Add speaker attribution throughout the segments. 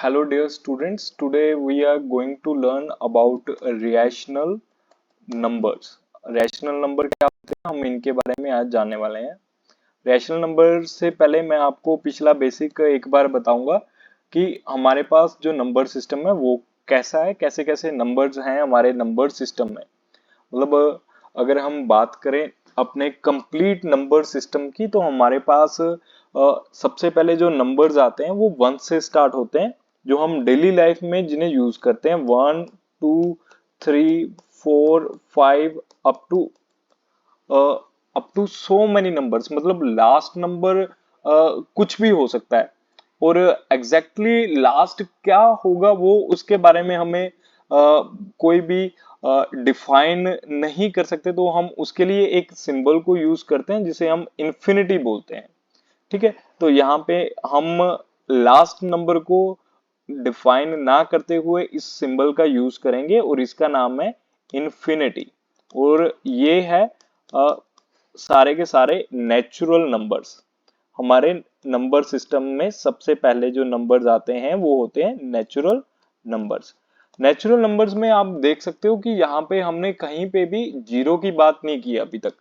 Speaker 1: Hello dear students, today we are going to learn about rational numbers. Rational number क्या होते हैं, हम इनके बारे में आज जानने वाले हैं। रैशनल नंबर से पहले मैं आपको पिछला बेसिक एक बार बताऊंगा कि हमारे पास जो नंबर सिस्टम है वो कैसा है, कैसे कैसे नंबर्स हैं हमारे नंबर सिस्टम में। मतलब अगर हम बात करें अपने कंप्लीट नंबर सिस्टम की, तो हमारे पास सबसे पहले जो नंबर्स आते हैं वो 1 से स्टार्ट होते हैं, जो हम डेली लाइफ में जिन्हें यूज करते हैं। 1 2 3 4 5 up to so many numbers, मतलब लास्ट नंबर कुछ भी हो सकता है। और एग्जैक्टली लास्ट क्या होगा वो उसके बारे में हमें कोई भी डिफाइन नहीं कर सकते, तो हम उसके लिए एक सिंबल को यूज करते हैं जिसे हम इन्फिनिटी बोलते हैं। ठीक है, तो यहाँ पे हम लास्ट नंबर को डिफाइन ना करते हुए इस सिंबल का यूज करेंगे और इसका नाम है इन्फिनिटी। और ये है सारे के सारे नेचुरल नंबर्स। हमारे नंबर सिस्टम में सबसे पहले जो नंबर्स आते हैं वो होते हैं नेचुरल नंबर्स। नेचुरल नंबर्स में आप देख सकते हो कि यहाँ पे हमने कहीं पे भी जीरो की बात नहीं की अभी तक।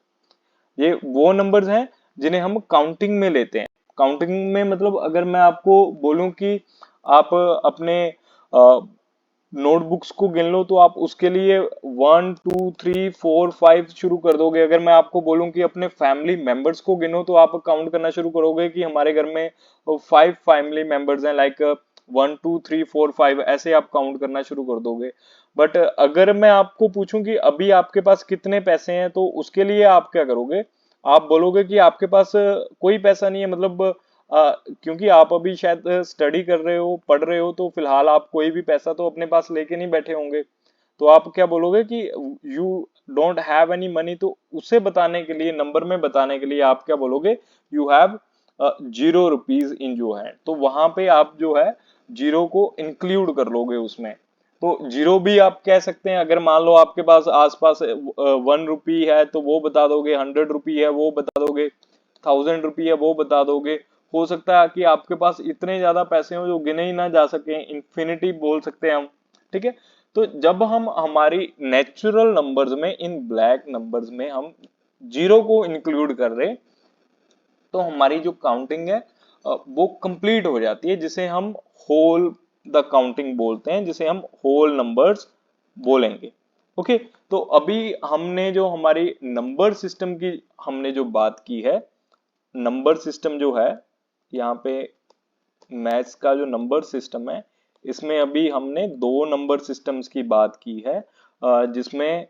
Speaker 1: ये वो नंबर्स हैं जिन्हें हम काउंटिंग में लेते हैं। काउंटिंग में मतलब अगर मैं आपको बोलूं कि आप अपने नोटबुक्स को गिन लो, तो आप उसके लिए 1 2 3 4 5 शुरू कर दोगे। अगर मैं आपको बोलूं कि अपने फैमिली मेंबर्स को गिनो, तो आप काउंट करना शुरू करोगे कि हमारे घर में 5 फैमिली मेंबर्स हैं, लाइक 1 2 3 4 5, ऐसे आप काउंट करना शुरू कर दोगे। बट अगर मैं आपको पूछूं कि अभी आपके पास कितने पैसे हैं, तो उसके लिए आप क्या करोगे? आप बोलोगे कि आपके पास कोई पैसा नहीं है, मतलब क्योंकि आप अभी शायद स्टडी कर रहे हो, पढ़ रहे हो, तो फिलहाल आप कोई भी पैसा तो अपने पास लेके नहीं बैठे होंगे। तो आप क्या बोलोगे कि you don't have any money, तो उसे बताने के लिए, नंबर में बताने के लिए आप क्या बोलोगे? You have 0 rupees in your hand. तो वहां पे आप जो है जीरो को इंक्लूड कर लोगे उसमें। तो जीरो भी आप कह सकते हैं। अगर मान लो आपके पास आसपास 1 रुपी है, तो वो बता दोगे। 100 रुपी है वो बता दोगे। 1000 रुपी है वो बता दोगे। हो सकता है कि आपके पास इतने ज्यादा पैसे हो जो गिने ही ना जा सके, इन्फिनिटी बोल सकते हैं हम। ठीक है, तो जब हम हमारी नेचुरल नंबर्स में, इन ब्लैक नंबर्स में हम जीरो को इंक्लूड कर रहे, तो हमारी जो काउंटिंग है वो कंप्लीट हो जाती है, जिसे हम होल द काउंटिंग बोलते हैं, जिसे हम होल नंबर्स बोलेंगे। ओके, तो अभी हमने जो हमारी नंबर सिस्टम की हमने जो बात की है, नंबर सिस्टम जो है यहाँ पे, मैथ्स का जो नंबर सिस्टम है, इसमें अभी हमने दो नंबर सिस्टम्स की बात की है, जिसमें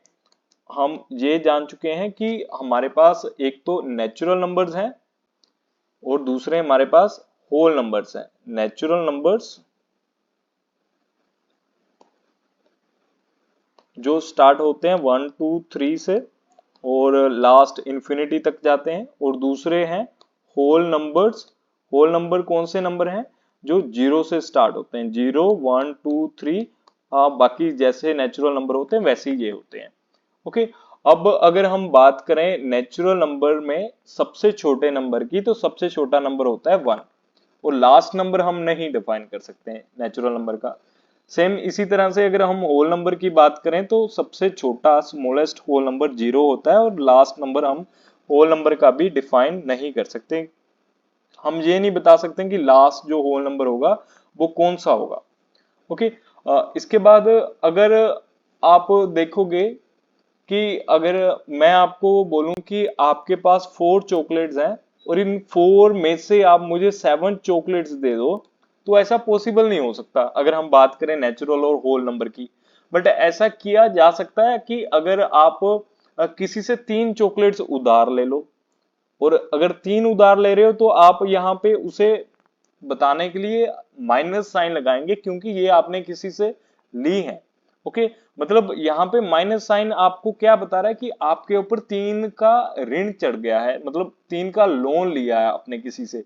Speaker 1: हम ये जान चुके हैं कि हमारे पास एक तो नेचुरल नंबर्स हैं और दूसरे हमारे पास होल नंबर्स हैं। नेचुरल नंबर्स जो स्टार्ट होते हैं 1 2 3 से और लास्ट इंफिनिटी तक जाते हैं, और दूसरे हैं होल नंबर्स। होल नंबर कौन से नंबर हैं? जो जीरो से स्टार्ट होते हैं, 0 1 2 3। बाकी जैसे नेचुरल नंबर होते हैं वैसे ही ये होते हैं। ओके, अब अगर हम बात करें नेचुरल नंबर में सबसे छोटे नंबर की, तो सबसे छोटा नंबर होता है 1, और लास्ट नंबर हम नहीं डिफाइन कर सकते हैं नेचुरल नंबर का। सेम इसी तरह से अगर हम होल नंबर की बात करें, तो सबसे छोटा स्मॉलेस्ट होल नंबर 0 होता है, और लास्ट नंबर हम होल नंबर का भी डिफाइन नहीं कर सकते। हम ये नहीं बता सकते कि लास्ट जो होल नंबर होगा वो कौन सा होगा। ओके, इसके बाद अगर आप देखोगे कि अगर मैं आपको बोलूं कि आपके पास 4 चॉकलेट्स हैं, और इन 4 में से आप मुझे 7 चॉकलेट्स दे दो, तो ऐसा पॉसिबल नहीं हो सकता अगर हम बात करें नेचुरल और होल नंबर की। बट ऐसा किया जा सकता है कि अगर आप किसी से 3 चॉकलेट्स उधार ले लो, और अगर 3 उधार ले रहे हो, तो आप यहाँ पे उसे बताने के लिए माइनस साइन लगाएंगे, क्योंकि ये आपने किसी से ली है। ओके, मतलब यहाँ पे माइनस साइन आपको क्या बता रहा है कि आपके ऊपर 3 का ऋण चढ़ गया है, मतलब 3 का लोन लिया है आपने किसी से।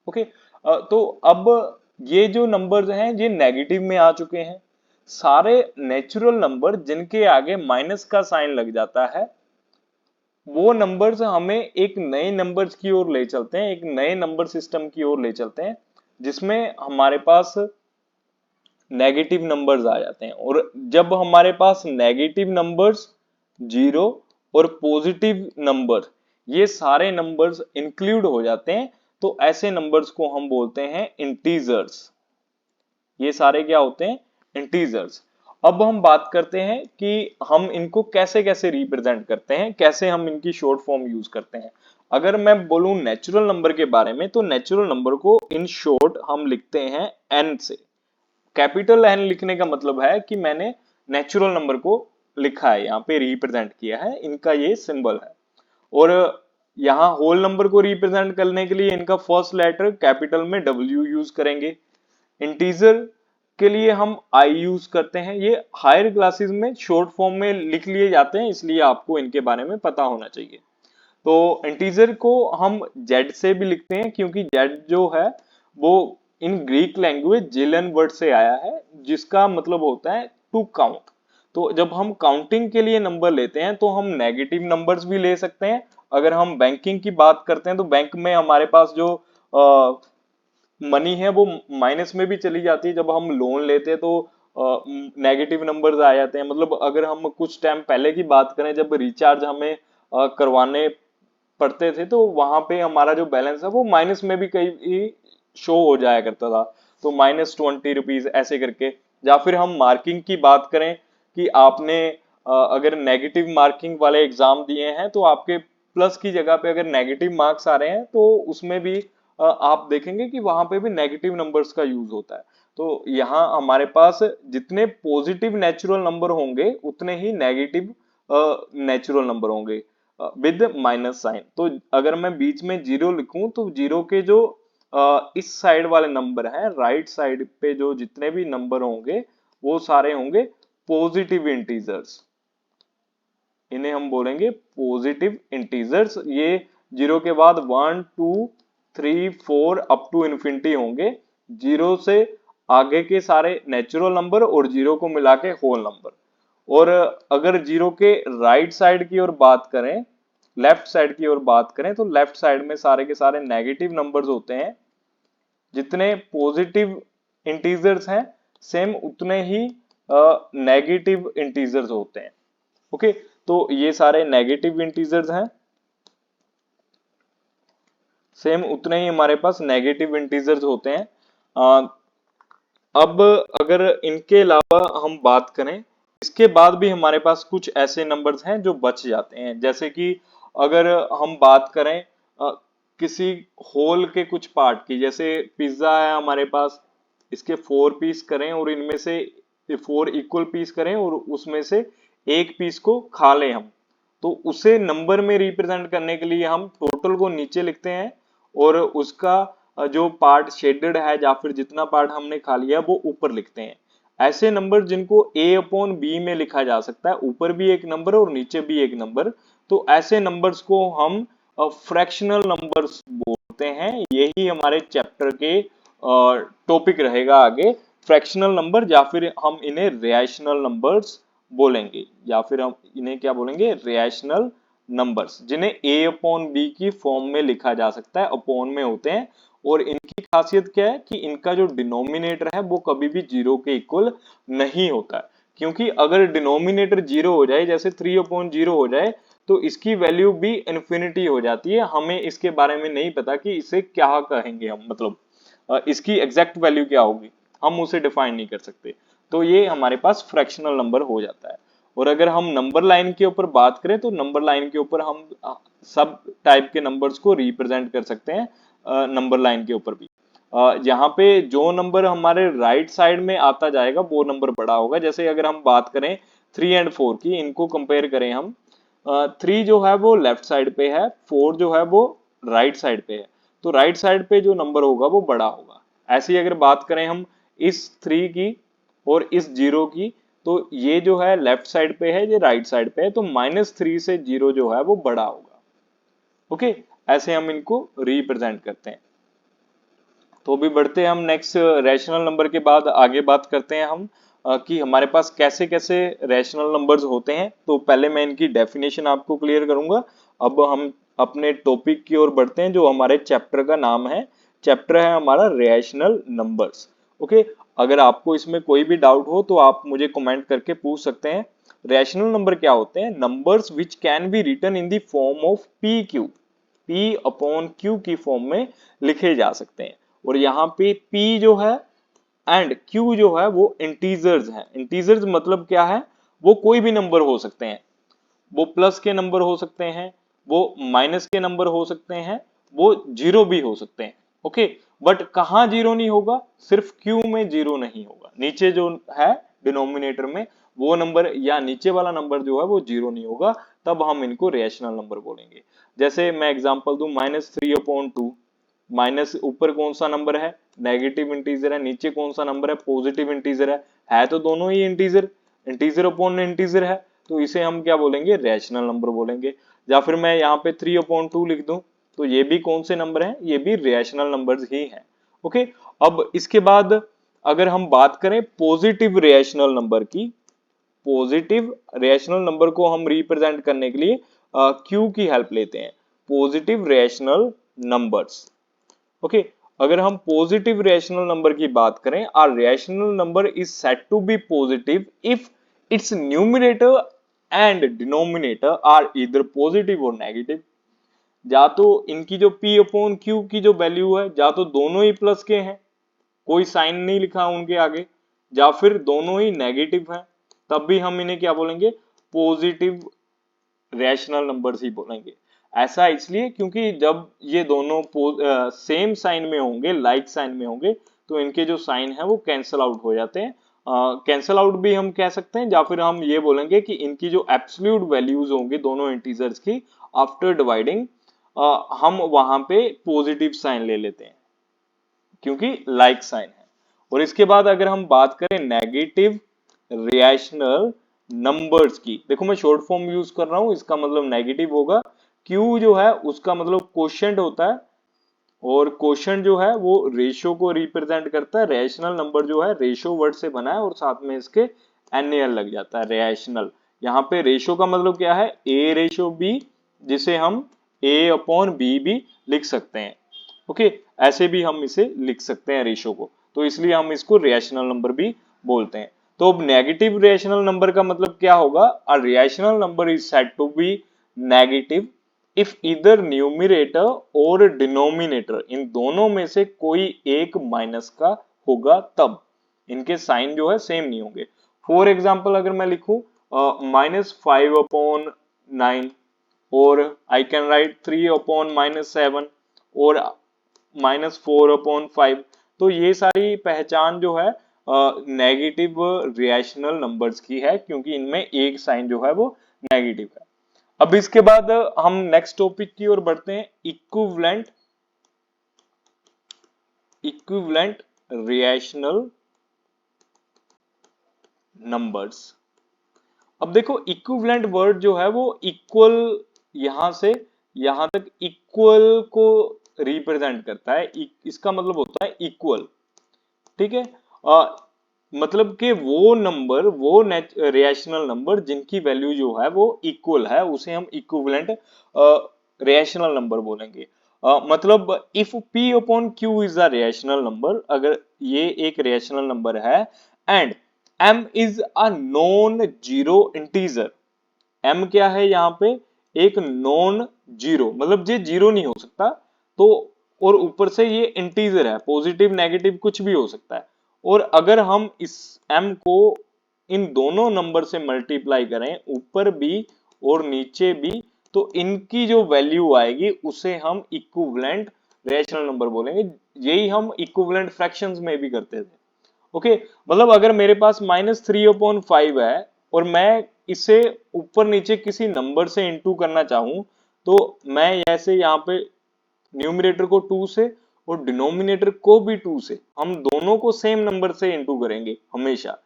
Speaker 1: ओके, तो अब ये जो नंबर्स हैं ये नेगेटिव में आ चुके हैं। सारे नेचुरल नंबर जिनके आगे माइनस का साइन लग जाता है, वो नंबर्स हमें एक नए नंबर्स की ओर ले चलते हैं, एक नए नंबर सिस्टम की ओर ले चलते हैं, जिसमें हमारे पास नेगेटिव नंबर्स आ जाते हैं। और जब हमारे पास नेगेटिव नंबर्स, जीरो और पॉजिटिव नंबर, ये सारे नंबर्स इंक्लूड हो जाते हैं, तो ऐसे नंबर्स को हम बोलते हैं इंटीजर्स। ये सारे क्या होते हैं? इंटीजर्स। अब हम बात करते हैं कि हम इनको कैसे कैसे रिप्रेजेंट करते हैं, कैसे हम इनकी शॉर्ट फॉर्म यूज करते हैं। अगर मैं बोलूं नेचुरल नंबर के बारे में, तो नेचुरल नंबर को इन शॉर्ट हम लिखते हैं एन से। कैपिटल एन लिखने का मतलब है कि मैंने नेचुरल नंबर को लिखा है, यहाँ पे रिप्रेजेंट किया है, इनका ये सिंबल है। और यहाँ होल नंबर को रिप्रेजेंट करने के लिए इनका फर्स्ट लेटर कैपिटल में डब्ल्यू यूज करेंगे। इंटीजर के लिए हम आई यूज करते हैं। ये हायर क्लासेस में शॉर्ट फॉर्म में लिख लिए जाते हैं, इसलिए आपको इनके बारे में पता होना चाहिए। तो इंटीजर को हम जेड से भी लिखते हैं, क्योंकि जेड जो है वो इन ग्रीक लैंग्वेज जेलन वर्ड से आया है, जिसका मतलब होता है टू काउंट। तो जब हम काउंटिंग के लिए नंबर लेते हैं तो हम नेगेटिव नंबर्स भी ले सकते हैं। अगर हम बैंकिंग की बात करते हैं तो बैंक में हमारे पास जो मनी है वो माइनस में भी चली जाती है। जब हम लोन लेते हैं तो नेगेटिव नंबर्स आ जाते हैं। मतलब अगर हम कुछ टाइम पहले की बात करें, जब रिचार्ज हमें करवाने पढ़ते थे, तो वहां पे हमारा जो बैलेंस है वो माइनस में भी कई शो हो जाया करता था, तो -20 रुपीज ऐसे करके। या फिर हम मार्किंग की बात करें कि आपने अगर नेगेटिव मार्किंग वाले एग्जाम दिए हैं, तो आपके प्लस की जगह पे अगर नेगेटिव मार्क्स आ रहे हैं, तो उसमें भी आप देखेंगे कि वहां पे भी नेगेटिव नंबर्स का यूज होता है। तो यहाँ हमारे पास जितने पॉजिटिव नेचुरल नंबर होंगे, उतने ही नेगेटिव नेचुरल नंबर होंगे विद माइनस साइन। तो अगर मैं बीच में जीरो लिखूं, तो जीरो के जो इस साइड वाले नंबर हैं, राइट साइड पे जो जितने भी नंबर होंगे, वो सारे होंगे पॉजिटिव इंटीजर्स। इन्हें हम बोलेंगे पॉजिटिव इंटीजर्स। ये जीरो के बाद 1 2 3 4 अप टू इन्फिनिटी होंगे। जीरो से आगे के सारे नेचुरल नंबर और जीरो को मिला के होल नंबर। और अगर जीरो के राइट साइड की ओर बात करें, लेफ्ट साइड की ओर बात करें, तो लेफ्ट साइड में सारे के सारे नेगेटिव नंबर्स होते हैं। जितने पॉजिटिव इंटीजर्स हैं, सेम उतने ही नेगेटिव इंटीजर्स होते हैं। ओके, तो ये सारे नेगेटिव इंटीजर्स हैं, सेम उतने ही हमारे पास नेगेटिव इंटीजर्स होते हैं। अब अगर इनके अलावा हम बात करें, इसके बाद भी हमारे पास कुछ ऐसे नंबर्स हैं जो बच जाते हैं। जैसे कि अगर हम बात करें किसी होल के कुछ पार्ट की, जैसे पिज्जा है हमारे पास, इसके 4 पीस करें और इनमें से 4 इक्वल पीस करें और उसमें से एक पीस को खा लें हम, तो उसे नंबर में रिप्रेजेंट करने के लिए हम टोटल को नीचे लिखते हैं और उसका जो पार्ट शेडेड है या फिर जितना पार्ट हमने खा लिया वो ऊपर लिखते हैं। ऐसे नंबर जिनको a अपॉन बी में लिखा जा सकता है, ऊपर भी एक नंबर और नीचे भी एक नंबर, तो ऐसे नंबर्स को हम फ्रैक्शनल नंबर्स बोलते हैं। यही हमारे चैप्टर के टॉपिक रहेगा आगे, फ्रैक्शनल नंबर, या फिर हम इन्हें रेशनल नंबर्स बोलेंगे, या फिर हम इन्हें क्या बोलेंगे, रेशनल नंबर्स, जिन्हें a अपॉन बी की फॉर्म में लिखा जा सकता है, अपॉन में होते हैं। और इनकी खासियत क्या है कि इनका जो डिनोमिनेटर है वो कभी भी जीरो के इक्वल नहीं होता है। क्योंकि अगर डिनोमिनेटर जीरो हो जाए, जैसे 3 अपॉन जीरो हो जाए, तो इसकी वैल्यू भी इन्फिनिटी हो जाती है। हमें इसके बारे में नहीं पता कि इसे क्या कहेंगे हम, मतलब इसकी एग्जैक्ट वैल्यू क्या होगी, हम उसे डिफाइन नहीं कर सकते। तो ये हमारे पास फ्रैक्शनल नंबर हो जाता है। और अगर हम नंबर लाइन के ऊपर बात करें, तो नंबर लाइन के ऊपर हम सब टाइप के नंबर्स को रिप्रेजेंट कर सकते हैं नंबर लाइन के ऊपर भी। यहाँ पे जो नंबर हमारे राइट साइड में आता जाएगा वो नंबर बड़ा होगा। जैसे अगर हम बात करें 3 एंड 4 की, इनको कंपेयर करें हम, 3 जो है वो लेफ्ट साइड पे है, 4 जो है वो राइट साइड पे है, तो राइट साइड पे जो नंबर होगा वो बड़ा होगा। ऐसे ही अगर बात करें हम इस 3 की और इस 0 की, तो ये जो है लेफ्ट साइड पे है, ये राइट साइड पे है, तो -3 से 0 जो है वो बड़ा होगा। ओके, ऐसे हम इनको रिप्रेजेंट करते हैं। तो अभी बढ़ते हैं हम नेक्स्ट रैशनल नंबर के बाद आगे बात करते हैं हम कि हमारे पास कैसे कैसे रैशनल नंबर्स होते हैं। तो पहले मैं इनकी डेफिनेशन आपको क्लियर करूंगा। अब हम अपने टॉपिक की ओर बढ़ते हैं, जो हमारे चैप्टर का नाम है। चैप्टर है हमारा रैशनल नंबर्स। ओके, अगर आपको इसमें कोई भी डाउट हो तो आप मुझे कमेंट करके पूछ सकते हैं। रैशनल नंबर क्या होते हैं? Numbers which can be written in the form of P Q, P upon Q की फॉर्म में लिखे जा सकते हैं। और यहाँ पे पी जो है एंड क्यू जो है वो इंटीजर्स हैं। इंटीजर्स मतलब क्या है? वो कोई भी नंबर हो सकते हैं, वो प्लस के नंबर हो सकते हैं, वो माइनस के नंबर हो सकते हैं, वो जीरो भी हो सकते हैं। ओके, बट कहाँ जीरो नहीं होगा? सिर्फ क्यू में जीरो नहीं होगा, नीचे जो है डिनोमिनेटर में वो नंबर या नीचे वाला नंबर जो है वो जीरो नहीं होगा, तब हम इनको रेशनल नंबर बोलेंगे। जैसे मैं एग्जांपल दूं, -3/2, माइनस ऊपर कौन सा नंबर है? नेगेटिव इंटीजर है, नीचे कौन सा नंबर है? पॉजिटिव इंटीजर है तो दोनों ही इंटीजर, इंटीजर अपॉन इंटीजर है, तो इसे हम क्या बोलेंगे? रैशनल नंबर बोलेंगे। या फिर मैं यहाँ पे 3/2 लिख दूं, तो ये भी कौन से नंबर हैं? ये भी रैशनल नंबर्स ही हैं। ओके, अब इसके बाद अगर हम बात करें पॉजिटिव रैशनल नंबर की, पॉजिटिव रैशनल नंबर को हम रिप्रेजेंट करने के लिए क्यू की हेल्प लेते हैं। Positive rational numbers. ओके, अगर हम पॉजिटिव रैशनल नंबर की बात करें, a rational number is said to be positive if its numerator and denominator are इधर पॉजिटिव और नेगेटिव। या तो इनकी जो p अपॉन क्यू की जो वैल्यू है, या तो दोनों ही प्लस के हैं, कोई साइन नहीं लिखा उनके आगे, या फिर दोनों ही नेगेटिव हैं, तब भी हम इन्हें क्या बोलेंगे? पॉजिटिव रैशनल नंबर्स ही बोलेंगे। ऐसा इसलिए क्योंकि जब ये दोनों सेम साइन में होंगे, लाइक साइन में होंगे, तो इनके जो साइन है वो कैंसल आउट हो जाते हैं। कैंसल आउट भी हम कह सकते हैं, या फिर हम ये बोलेंगे कि इनकी जो एब्सोल्यूट वैल्यूज होंगी दोनों इंटीजर्स की, आफ्टर डिवाइडिंग हम वहां पे पॉजिटिव साइन ले लेते हैं क्योंकि लाइक साइन है। और इसके बाद अगर हम बात करें नेगेटिव रैशनल नंबर्स की, देखो मैं शॉर्ट फॉर्म यूज कर रहा हूं, इसका मतलब नेगेटिव होगा। क्यू जो है उसका मतलब क्वोशिएंट होता है, और क्वोशिएंट जो है वो रेशियो को रिप्रेजेंट करता है। रैशनल नंबर जो है रेशियो वर्ड से बना है और साथ में इसके एनएल लग जाता है, रैशनल। यहाँ पे रेशियो का मतलब क्या है? ए रेशियो बी, जिसे हम ए अपॉन बी भी लिख सकते हैं। ओके, ऐसे भी हम इसे लिख सकते हैं रेशियो को, तो इसलिए हम इसको रैशनल नंबर भी बोलते हैं। तो अब नेगेटिव रैशनल नंबर का मतलब क्या होगा? A rational number is said to be negative if इधर न्यूमरेटर और डिनोमिनेटर, इन दोनों में से कोई एक माइनस का होगा, तब इनके साइन जो है सेम नहीं होंगे। फॉर एग्जाम्पल अगर मैं लिखूं -5/9, और आई कैन राइट 3/-7, और -4/5, तो ये सारी पहचान जो है नेगेटिव रैशनल नंबर्स की है, क्योंकि इनमें एक साइन जो है वो नेगेटिव है। अब इसके बाद हम नेक्स्ट टॉपिक की ओर बढ़ते हैं, इक्विवेलेंट, इक्विवेलेंट रैशनल नंबर्स। अब देखो इक्विवेलेंट वर्ड जो है वो इक्वल, यहां से यहां तक इक्वल को रिप्रेजेंट करता है। इसका मतलब होता है इक्वल, ठीक है। मतलब कि वो नंबर, वो रैशनल नंबर जिनकी वैल्यू जो है वो इक्वल है, उसे हम इक्विवेलेंट रैशनल नंबर बोलेंगे। मतलब if p upon q is a rational number, अगर ये एक रैशनल नंबर है, and m is a non zero integer. m क्या है यहाँ पे? एक नॉन जीरो, मतलब ये जीरो नहीं हो सकता, तो और ऊपर से ये इंटीजर है, पॉजिटिव नेगेटिव कुछ भी हो सकता है। और अगर हम इस m को इन दोनों नंबर से मल्टीप्लाई करें, ऊपर भी और नीचे भी, तो इनकी जो वैल्यू आएगी उसे हम इक्विवेलेंट रैशनल नंबर बोलेंगे। यही हम इक्विवेलेंट फ्रैक्शंस में भी करते थे। ओके, मतलब अगर मेरे पास -3/5 है और मैं इसे ऊपर नीचे किसी नंबर से इंटू करना चाहूं, तो मैं ऐसे यहाँ पे न्यूमरेटर को 2 से और डिनोमिनेटर को भी 2 से, हम दोनों को सेम नंबर से इंटू करेंगे हमेशा,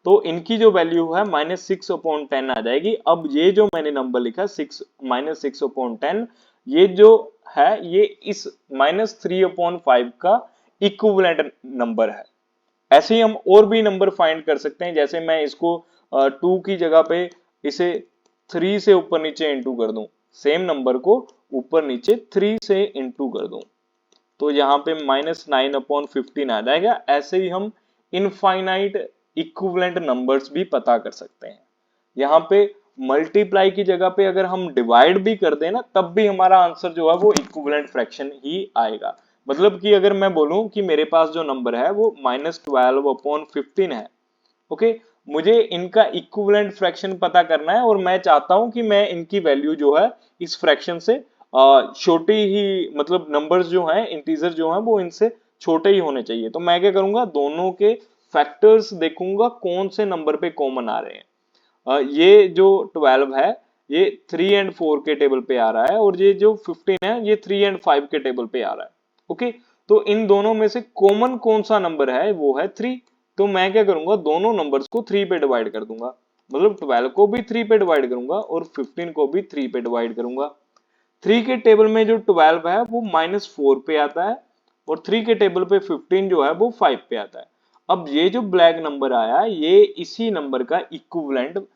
Speaker 1: तो इनकी जो वैल्यू है -6/10 आ जाएगी। अब ये जो मैंने नंबर लिखा 6/10, ये जो है ये इस -3/5 का इक्विवेलेंट नंबर है। ऐसे ही हम और भी नंबर फाइंड कर सकते हैं, जैसे मैं इसको 2 की जगह पे इसे 3 से ऊपर नीचे इंटू कर दूं, सेम नंबर को ऊपर नीचे 3 से इंटू कर दूं, तो यहाँ पे -9/15 आ जाएगा। ऐसे ही हम इनफाइनाइट इक्विवेलेंट नंबर्स भी पता कर सकते हैं। यहाँ पे मल्टीप्लाई की जगह पे अगर हम डिवाइड भी कर दें ना, तब भी हमारा आंसर जो है वो इक्विवेलेंट फ्रैक्शन ही आएगा। मतलब कि अगर मैं बोलूं कि मेरे पास जो नंबर है वो -12/15 है, ओके, मुझे इनका इक्विवेलेंट फ्रैक्शन पता करना है और मैं चाहता हूं कि मैं इनकी वैल्यू जो है इस फ्रैक्शन से छोटी ही, मतलब नंबर्स जो हैं, इंटीजर जो हैं, वो इनसे छोटे ही होने चाहिए। तो मैं क्या करूंगा, दोनों के फैक्टर्स देखूंगा कौन से नंबर पे कॉमन आ रहे हैं। ये जो 12 है ये 3 एंड 4 के टेबल पे आ रहा है, और ये जो 15 है ये 3 एंड 5 के टेबल पे आ रहा है। ओके, तो इन दोनों में से कॉमन कौन सा नंबर है, वो है 3। तो मैं क्या करूंगा, दोनों नंबर्स को 3 पे डिवाइड कर दूंगा, मतलब 12 को भी 3 पे डिवाइड करूंगा और 15 को भी 3 पे डिवाइड करूंगा। 3 के टेबल में जो 12 है वो -4 पे आता है, और 3 के टेबल पे 15 जो है वो 5 पे आता है। अब ये जो ब्लैक नंबर आया ये इसी नंबर का इक्विवेलेंट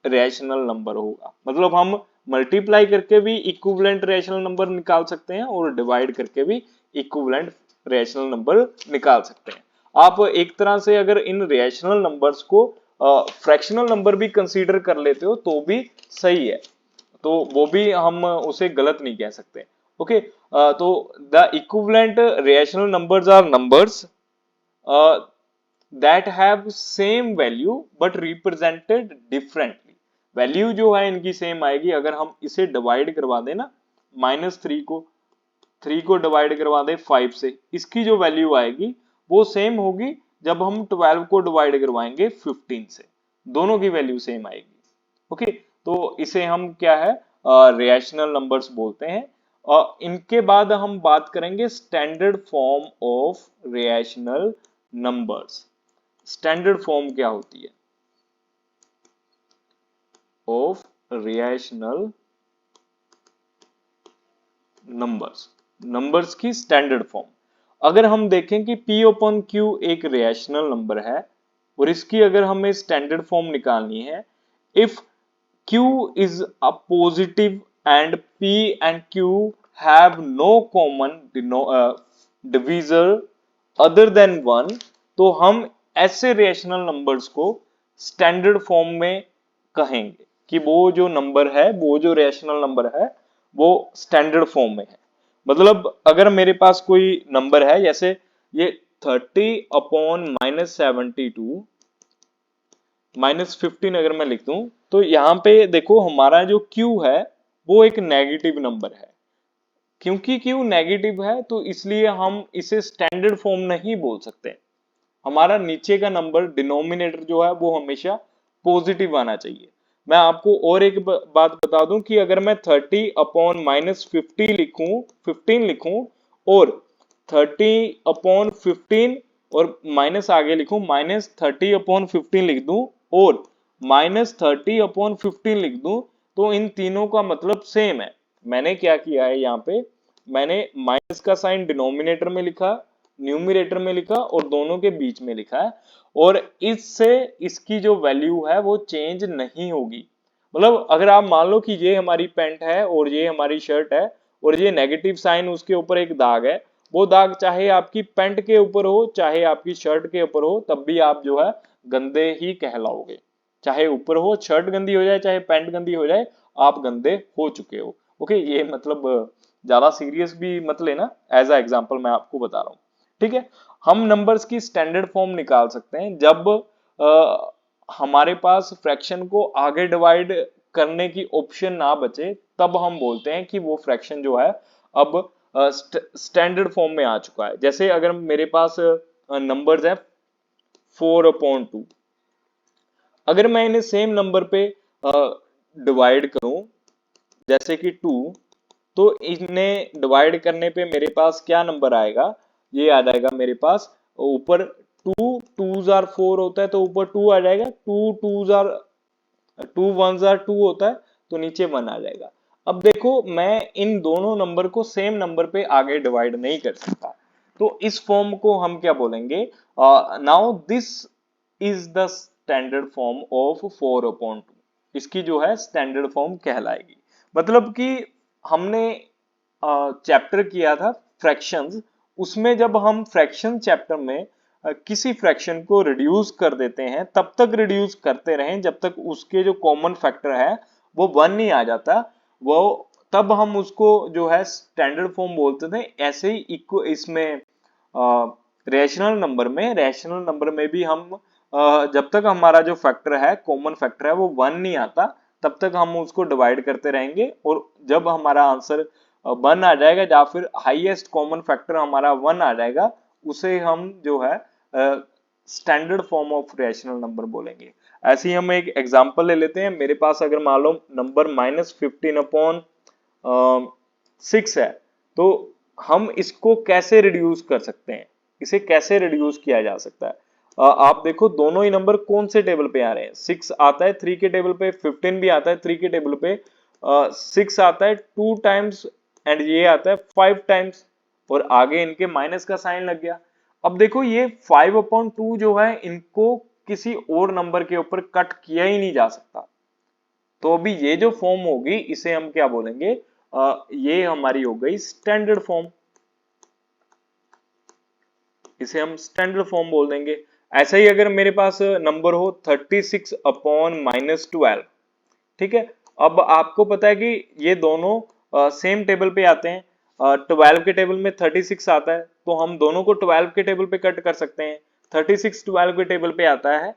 Speaker 1: रैशनल नंबर होगा। मतलब हम मल्टीप्लाई करके भी इक्विवेलेंट रैशनल नंबर निकाल सकते हैं और डिवाइड करके भी इक्विवेलेंट रैशनल नंबर निकाल सकते हैं। आप एक तरह से अगर इन रैशनल नंबर्स को फ्रैक्शनल नंबर भी कंसीडर कर लेते हो तो भी सही है, तो वो भी हम उसे गलत नहीं कह सकते। ओके, तो the equivalent rational numbers are numbers that have same value but represented differently। Value जो है इनकी सेम आएगी अगर हम इसे डिवाइड करवा दें ना, -3 को डिवाइड करवा दें 5 से, इसकी जो वैल्यू आएगी वो सेम होगी जब हम 12 को डिवाइड करवाएंगे 15 से, दोनों की वैल्यू सेम आएगी। ओके, तो इसे हम क्या है, रैशनल नंबर्स बोलते हैं। और इनके बाद हम बात करेंगे standard form of rational numbers. Standard form क्या होती है ऑफ रैशनल नंबर्स, नंबर्स की स्टैंडर्ड फॉर्म। अगर हम देखें कि P/Q एक रैशनल नंबर है और इसकी अगर हमें स्टैंडर्ड फॉर्म निकालनी है, if Q is a positive and P and Q have no common divisor other than 1, तो हम ऐसे रेशनल नंबर्स को स्टैंडर्ड फॉर्म में कहेंगे कि वो जो नंबर है, वो जो रेशनल नंबर है वो स्टैंडर्ड फॉर्म में है। मतलब अगर मेरे पास कोई नंबर है, जैसे ये 30/-72 -15 अगर मैं लिख दूं, तो यहाँ पे देखो हमारा जो Q है वो एक नेगेटिव नंबर है। क्योंकि Q नेगेटिव है तो इसलिए हम इसे स्टैंडर्ड फॉर्म नहीं बोल सकते। हमारा नीचे का नंबर डिनोमिनेटर जो है वो हमेशा पॉजिटिव आना चाहिए। मैं आपको और एक बात बता दूं कि अगर मैं 30/-50 लिखूं, 15 लिखूं और 30/15 और माइनस आगे लिखूं, -30/15 लिख दूं और -30/15 लिख दूं, तो इन तीनों का मतलब सेम है। मैंने क्या किया है, यहाँ पे मैंने माइनस का साइन डिनोमिनेटर में लिखा, न्यूमिनेटर में लिखा और दोनों के बीच में लिखा है, और इससे इसकी जो वैल्यू है वो चेंज नहीं होगी। मतलब अगर आप मान लो कि ये हमारी पैंट है और ये हमारी शर्ट है और ये नेगेटिव साइन उसके ऊपर एक दाग है, वो दाग चाहे आपकी पैंट के ऊपर हो चाहे आपकी शर्ट के ऊपर हो, तब भी आप जो है गंदे ही कहलाओगे। चाहे ऊपर हो, शर्ट गंदी हो जाए चाहे पैंट गंदी हो जाए, आप गंदे हो चुके हो। ओके, ये मतलब ज्यादा सीरियस भी मत लेना, एज अ एग्जांपल मैं आपको बता रहा हूँ। ठीक है, हम नंबर्स की स्टैंडर्ड फॉर्म निकाल सकते हैं जब हमारे पास फ्रैक्शन को आगे डिवाइड करने की ऑप्शन ना बचे, तब हम बोलते हैं कि वो फ्रैक्शन जो है अब स्टैंडर्ड फॉर्म में आ चुका है। जैसे अगर मेरे पास नंबर्स है 4/2, अगर मैं इन्हें सेम नंबर पे डिवाइड करूं जैसे कि 2, तो इन्हें डिवाइड करने पे मेरे पास क्या नंबर आएगा, ये आ जाएगा मेरे पास ऊपर 2 2s are 4 होता है तो ऊपर 2 आ जाएगा, 2 1s are 2 होता है तो नीचे 1 आ जाएगा। अब देखो मैं इन दोनों नंबर को सेम नंबर पे आगे डिवाइड नहीं कर सकता, तो इस फॉर्म को हम क्या बोलेंगे, now this is the standard form of 4/2, इसकी जो है स्टैंडर्ड फॉर्म कहलाएगी। मतलब कि हमने चैप्टर किया था फ्रैक्शंस, उसमें जब हम फ्रैक्शन चैप्टर में किसी फ्रैक्शन को रिड्यूस कर देते हैं तब तक रिड्यूस करते रहें जब तक उसके जो कॉमन फैक्टर है वो 1 नहीं आ जाता, वो तब हम उसको जो है स्टैंडर्ड फॉर्म बोलते थे। ऐसे ही इक्व इसमें रैशनल नंबर में भी हम जब तक हमारा जो फैक्टर है कॉमन फैक्टर है वो 1 नहीं आता तब तक हम उसको डिवाइड करते रहेंगे, और जब हमारा आंसर 1 आ जाएगा या फिर हाईएस्ट कॉमन फैक्टर हमारा 1 आ जाएगा उसे हम जो है standard form of rational number बोलेंगे। ऐसे ही हम एक एग्जांपल ले लेते हैं। मेरे पास अगर मान लो नंबर -15/6 है, तो हम इसको कैसे रिड्यूस कर सकते हैं, इसे कैसे रिड्यूस किया जा सकता है। आप देखो दोनों ही नंबर कौन से टेबल पे आ रहे हैं, 6 आता है 3 के टेबल पे, 15 भी आता है 3 के टेबल पे, 6 आता है 2 टाइम्स एंड ये आता है 5 टाइम्स, और आगे इनके माइनस का साइन लग गया। अब देखो ये 5/2 जो है इनको किसी और नंबर के ऊपर कट किया ही नहीं जा सकता, तो अभी ये जो फॉर्म होगी इसे हम क्या बोलेंगे, ये हमारी हो गई स्टैंडर्ड फॉर्म, इसे हम स्टैंडर्ड फॉर्म बोल देंगे। ऐसा ही अगर मेरे पास नंबर हो 36/-12, ठीक है। अब आपको पता है कि ये दोनों सेम टेबल पे आते हैं, 12 के टेबल में 36 आता है तो हम दोनों को 12 के टेबल पे कट कर सकते हैं। 36 12 के टेबल पे आता है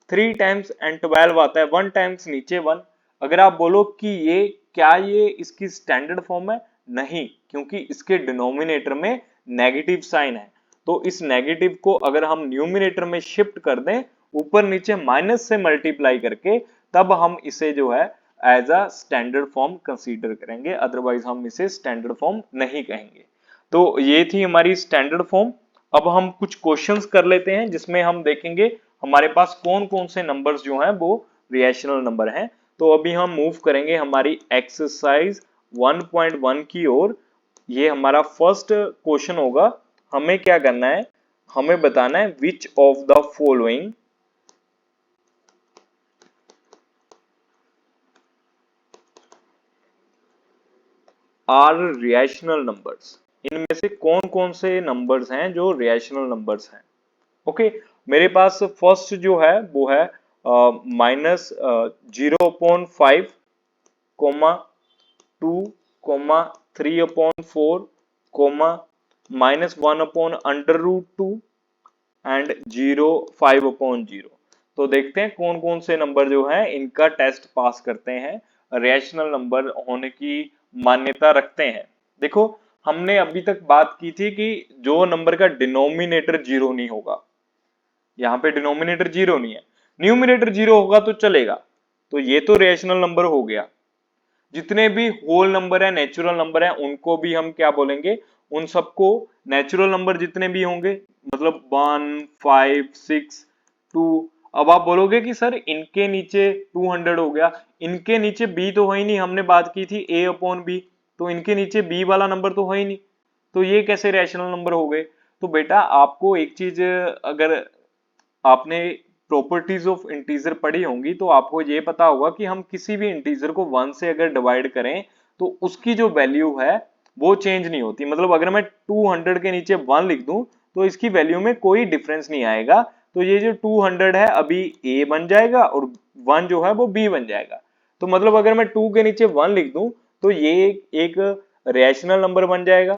Speaker 1: 3 टाइम्स एंड 12 आता है 1 टाइम्स नीचे 1। अगर आप बोलो कि ये क्या ये इसकी स्टैंडर्ड फॉर्म है, नहीं, क्योंकि इसके डिनोमिनेटर में नेगेटिव साइन है, तो इस नेगेटिव को अगर हम न्यूमिनेटर में शिफ्ट कर दें ऊपर नीचे माइनस से मल्टीप्लाई करके, तब हम इसे जो है as a standard form consider करेंगे, अदरवाइज हम इसे स्टैंडर्ड फॉर्म नहीं कहेंगे। तो ये थी हमारी स्टैंडर्ड फॉर्म। अब हम कुछ क्वेश्चंस कर लेते हैं जिसमें हम देखेंगे हमारे पास कौन कौन से नंबर्स जो हैं वो रिएशनल नंबर हैं। तो अभी हम मूव करेंगे हमारी एक्सरसाइज 1.1 की ओर। ये हमारा फर्स्ट क्वेश्चन होगा। हमें क्या करना है, हमें बताना है which of the following are rational numbers, इनमें से कौन कौन से नंबर्स हैं जो रिएशनल नंबर्स हैं। ओके, मेरे पास फर्स्ट जो है वो है -0/5, -2, 3/4, -1/√2 एंड 0/5/0। तो देखते हैं कौन कौन से नंबर जो हैं इनका टेस्ट पास करते हैं, रेशनल नंबर होने की मान्यता रखते हैं। देखो हमने अभी तक बात की थी कि जो नंबर का डिनोमिनेटर जीरो नहीं होगा, यहाँ पे डिनोमिनेटर जीरो नहीं है, न्यूमिनेटर जीरो होगा तो चलेगा, तो ये तो रेशनल नंबर हो गया। जितने भी होल नंबर है, नेचुरल नंबर है, उनको भी हम क्या बोलेंगे, उन सबको नेचुरल नंबर जितने भी होंगे, मतलब 1, 5, 6, 2। अब आप बोलोगे कि सर इनके नीचे 200 हो गया, इनके नीचे बी तो हो ही नहीं, हमने बात की थी a/b, तो इनके नीचे बी वाला नंबर तो हो ही नहीं, तो ये कैसे रैशनल नंबर हो गए। तो बेटा आपको एक चीज, अगर आपने प्रॉपर्टीज ऑफ इंटीजर पढ़ी होंगी तो आपको ये पता होगा कि हम किसी भी इंटीजर को 1 से अगर डिवाइड करें तो उसकी जो वैल्यू है वो चेंज नहीं होती। मतलब अगर मैं 200 के नीचे 1 लिख दूं तो इसकी वैल्यू में कोई डिफरेंस नहीं आएगा, तो ये जो 200 है अभी a बन जाएगा और 1 जो है वो b बन जाएगा। तो मतलब अगर मैं 2 के नीचे 1 लिख दूं तो ये एक रैशनल नंबर बन जाएगा,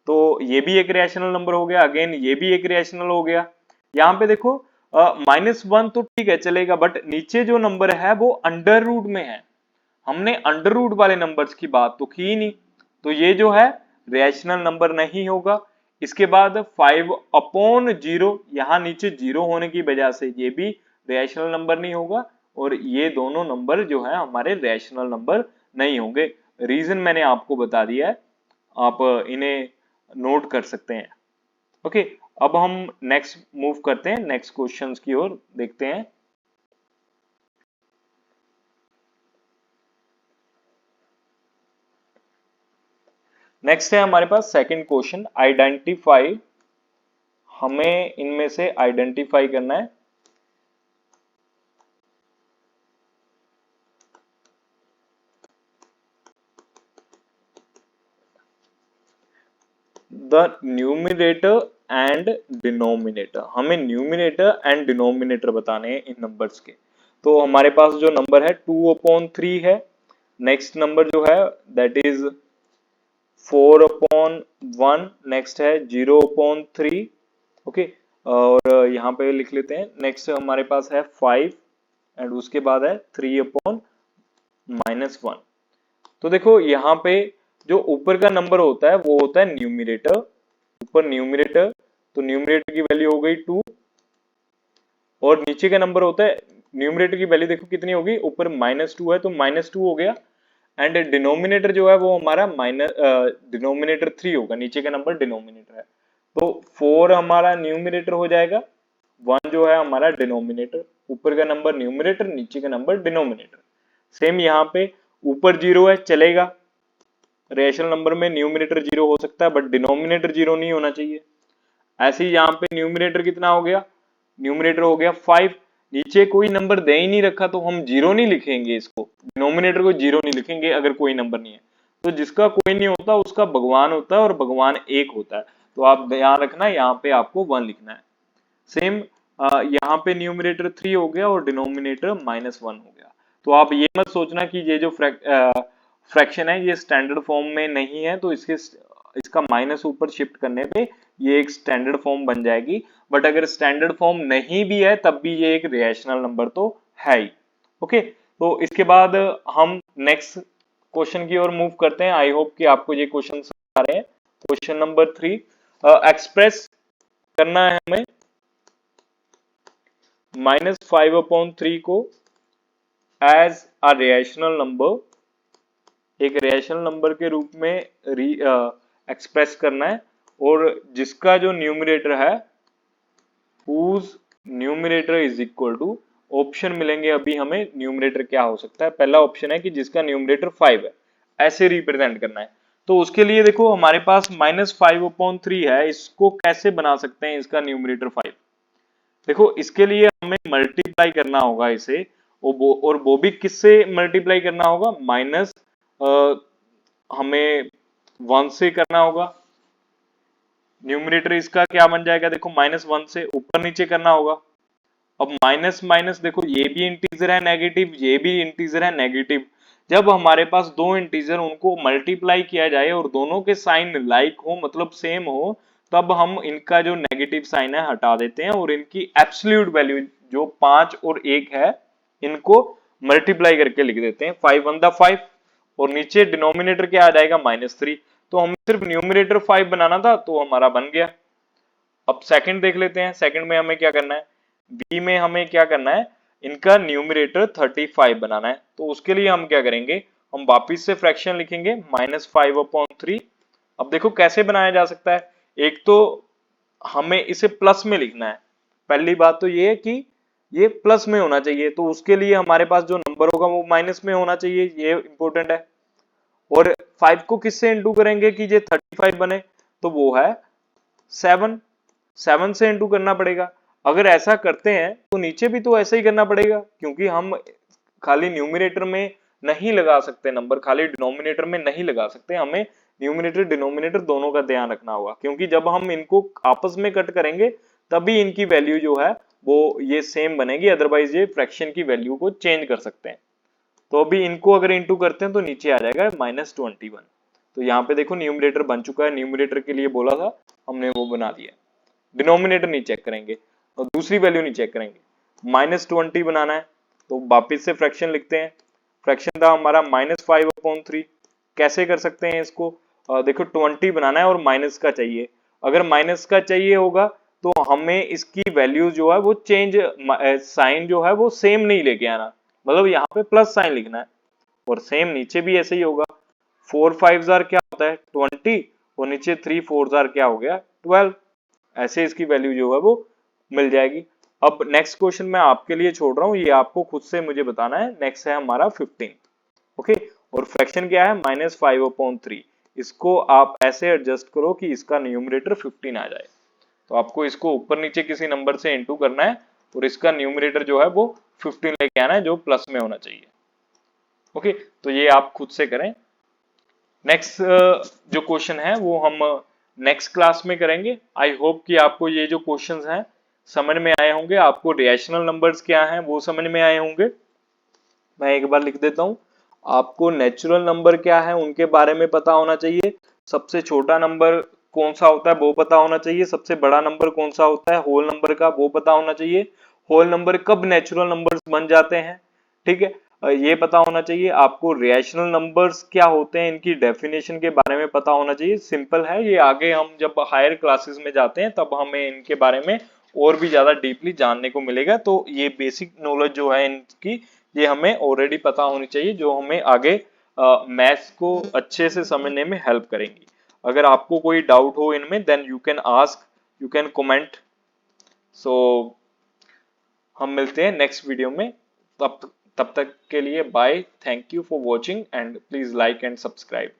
Speaker 1: तो ये भी एक रैशनल नंबर हो गया, अगेन ये भी एक रैशनल हो गया। यहाँ पे देखो -1 तो ठीक है चलेगा, बट नीचे जो नंबर है वो अंडर रूट में है, हमने अंडर रूट वाले नंबर्स की बात तो की ही नहीं, तो ये जो है रैशनल नंबर नहीं होगा। इसके बाद 5/0, यहाँ नीचे जीरो होने की वजह से ये भी रैशनल नंबर नहीं होगा, और ये दोनों नंबर जो है हमारे रैशनल नंबर नहीं होंगे। रीजन मैंने आपको बता दिया है, आप इन्हें नोट कर सकते हैं। ओके, अब हम नेक्स्ट मूव करते हैं, नेक्स्ट क्वेश्चंस की ओर देखते हैं। नेक्स्ट है हमारे पास सेकंड क्वेश्चन, आइडेंटिफाई। हमें इनमें से आइडेंटिफाई करना है द न्यूमरेटर एंड डिनोमिनेटर, हमें न्यूमिनेटर एंड डिनोमिनेटर बताने हैं इन नंबर्स के। तो हमारे पास जो नंबर है 2/3 है, नेक्स्ट नंबर जो है दैट इज 4/1, नेक्स्ट है 0/3, ओके। और यहाँ पे लिख लेते हैं, नेक्स्ट हमारे पास है 5 एंड उसके बाद है 3/-1। तो देखो यहाँ पे जो ऊपर का नंबर होता है वो होता है न्यूमिनेटर, ऊपर न्यूमिनेटर, तो न्यूमिनेटर की वैल्यू हो गई 2, और नीचे का नंबर होता है न्यूमिनेटर की वैल्यू देखो कितनी होगी, ऊपर -2 है तो -2 हो गया, एंड डिनोमिनेटर जो है वो हमारा डिनोमिनेटर 3 होगा, नीचे का नंबर डिनोमिनेटर है, तो 4 हमारा न्यूमिनेटर हो जाएगा, 1 जो है हमारा डिनोमिनेटर, ऊपर का नंबर न्यूमिनेटर, नीचे का नंबर डिनोमिनेटर। सेम यहाँ पे ऊपर 0 है चलेगा, रेशनल नंबर में न्यूमिनेटर 0 हो सकता है बट डिनोमिनेटर 0 नहीं होना चाहिए। ऐसे ही यहाँ पे न्यूमिनेटर कितना हो गया, न्यूमिनेटर हो गया 5, नीचे कोई नंबर दे ही नहीं रखा तो हम 0 नहीं लिखेंगे, इसको डिनोमिनेटर को 0 नहीं लिखेंगे अगर कोई नंबर नहीं है। तो जिसका कोई नहीं होता उसका भगवान होता है, और भगवान एक होता है, तो आप ध्यान रखना यहाँ पे आपको 1 लिखना है। सेम यहाँ पे न्यूमिनेटर 3 हो गया और डिनोमिनेटर -1 हो गया। तो आप ये मत सोचना कि ये जो फ्रैक्शन है ये स्टैंडर्ड फॉर्म में नहीं है, तो इसका माइनस ऊपर शिफ्ट करने पे ये एक स्टैंडर्ड फॉर्म बन जाएगी, बट अगर स्टैंडर्ड फॉर्म नहीं भी है तब भी ये एक रेशनल नंबर तो है ही। ओके, तो इसके बाद हम नेक्स्ट क्वेश्चन की ओर मूव करते हैं। आई होप कि आपको ये क्वेश्चन आ रहे हैं। क्वेश्चन नंबर 3, एक्सप्रेस करना है हमें -5/3 को एज अ रेशनल नंबर, एक रेशनल नंबर के रूप में एक्सप्रेस करना है, और जिसका जो न्यूमरेटर है whose numerator is equal to, option मिलेंगे अभी हमें न्यूमरेटर क्या हो सकता है। पहला ऑप्शन है कि जिसका न्यूमरेटर 5 है, ऐसे रिप्रेजेंट करना है। तो उसके लिए देखो हमारे पास -5/3 है, इसको कैसे बना सकते हैं इसका न्यूमरेटर 5। देखो इसके लिए हमें मल्टीप्लाई करना होगा इसे, और वो भी किससे मल्टीप्लाई करना होगा, माइनस हमें 1 से करना होगा। न्यूमरेटर इसका क्या बन जाएगा, देखो -1 से ऊपर नीचे करना होगा। अब माइनस माइनस देखो ये भी इंटीजर है नेगेटिव, ये भी इंटीजर है नेगेटिव, जब हमारे पास दो इंटीजर उनको मल्टीप्लाई किया जाए और दोनों के साइन लाइक हो, मतलब सेम हो, तब हम इनका जो नेगेटिव साइन है हटा देते हैं और इनकी एब्सोल्यूट वैल्यू जो 5 और 1 है इनको मल्टीप्लाई करके लिख देते हैं, 5 1 द 5, और नीचे डिनोमिनेटर क्या आ जाएगा -3। तो हमें सिर्फ न्यूमरेटर 5 बनाना था तो हमारा बन गया। अब सेकंड देख लेते हैं, सेकंड में हमें क्या करना है, बी में हमें क्या करना है, इनका न्यूमरेटर 35 बनाना है। तो उसके लिए हम क्या करेंगे, हम वापिस से फ्रैक्शन लिखेंगे -5/3। अब देखो कैसे बनाया जा सकता है, एक तो हमें इसे प्लस में लिखना है, पहली बात तो ये है कि ये प्लस में होना चाहिए, तो उसके लिए हमारे पास जो नंबर होगा वो माइनस में होना चाहिए, ये इंपॉर्टेंट है। और 5 को किससे इंटू करेंगे कि ये 35 बने, तो वो है 7 से इंटू करना पड़ेगा। अगर ऐसा करते हैं तो नीचे भी तो ऐसा ही करना पड़ेगा, क्योंकि हम खाली न्यूमरेटर में नहीं लगा सकते नंबर, खाली डिनोमिनेटर में नहीं लगा सकते, हमें न्यूमरेटर डिनोमिनेटर दोनों का ध्यान रखना होगा, क्योंकि जब हम इनको आपस में कट करेंगे तभी इनकी वैल्यू जो है वो ये सेम बनेगी, अदरवाइज ये फ्रैक्शन की वैल्यू को चेंज कर सकते हैं। तो अभी इनको अगर इंटू करते हैं तो नीचे आ जाएगा -21। तो यहाँ पे देखो न्यूमरेटर बन चुका है, न्यूमरेटर के लिए बोला था हमने वो बना दिया। डिनोमिनेटर नहीं चेक करेंगे और दूसरी वैल्यू नहीं चेक करेंगे, -20 बनाना है, तो वापिस से फ्रैक्शन लिखते हैं। फ्रैक्शन था हमारा -5/3, कैसे कर सकते हैं इसको, देखो 20 बनाना है और माइनस का चाहिए, अगर माइनस का चाहिए होगा तो हमें इसकी वैल्यू जो है वो चेंज, साइन जो है वो सेम नहीं लेके आना, मतलब यहाँ पे प्लस साइन लिखना है, और सेम नीचे भी ऐसे ही होगा। 4 5 जार क्या होता है 20, और नीचे 3 4 जार क्या हो गया 12, ऐसे इसकी वैल्यू जो है वो मिल जाएगी। अब नेक्स्ट क्वेश्चन मैं आपके लिए छोड़ रहा हूँ, ये आपको खुद से मुझे बताना है। नेक्स्ट है हमारा 15, ओके, और फ्रैक्शन क्या है -5/3, इसको आप ऐसे एडजस्ट करो कि इसका न्यूमरेटर 15 आ जाए। तो आपको इसको ऊपर नीचे किसी नंबर से इंटू करना है और इसका न्यूमरेटर जो है वो 15 लेके आना है, जो प्लस में होना चाहिए। ओके, तो ये आप खुद से करें। नेक्स्ट जो क्वेश्चन है वो हम नेक्स्ट क्लास में करेंगे। आई होप कि आपको ये जो क्वेश्चंस हैं समझ में आए होंगे, आपको रेशनल नंबर्स क्या हैं वो समझ में आए होंगे। मैं एक बार लिख देता हूँ, आपको नेचुरल नंबर क्या है उनके बारे में पता होना चाहिए, सबसे छोटा नंबर कौन सा होता है वो पता होना चाहिए, सबसे बड़ा नंबर कौन सा होता है होल नंबर का वो पता होना चाहिए, होल नंबर कब नेचुरल नंबर्स बन जाते हैं, ठीक है। ये पता होना चाहिए आपको, रेशनल नंबर्स क्या होते हैं इनकी डेफिनेशन के बारे में पता होना चाहिए। सिंपल है ये, आगे हम जब हायर क्लासेस में जाते हैं तब हमें इनके बारे में और भी ज्यादा डीपली जानने को मिलेगा। तो ये बेसिक नॉलेज जो है इनकी, ये हमें ऑलरेडी पता होनी चाहिए, जो हमें आगे मैथ्स को अच्छे से समझने में हेल्प करेंगी। अगर आपको कोई डाउट हो इनमें then you can ask, you can comment. So हम मिलते हैं नेक्स्ट वीडियो में, तब तब तक के लिए bye, thank you for watching and please like and subscribe.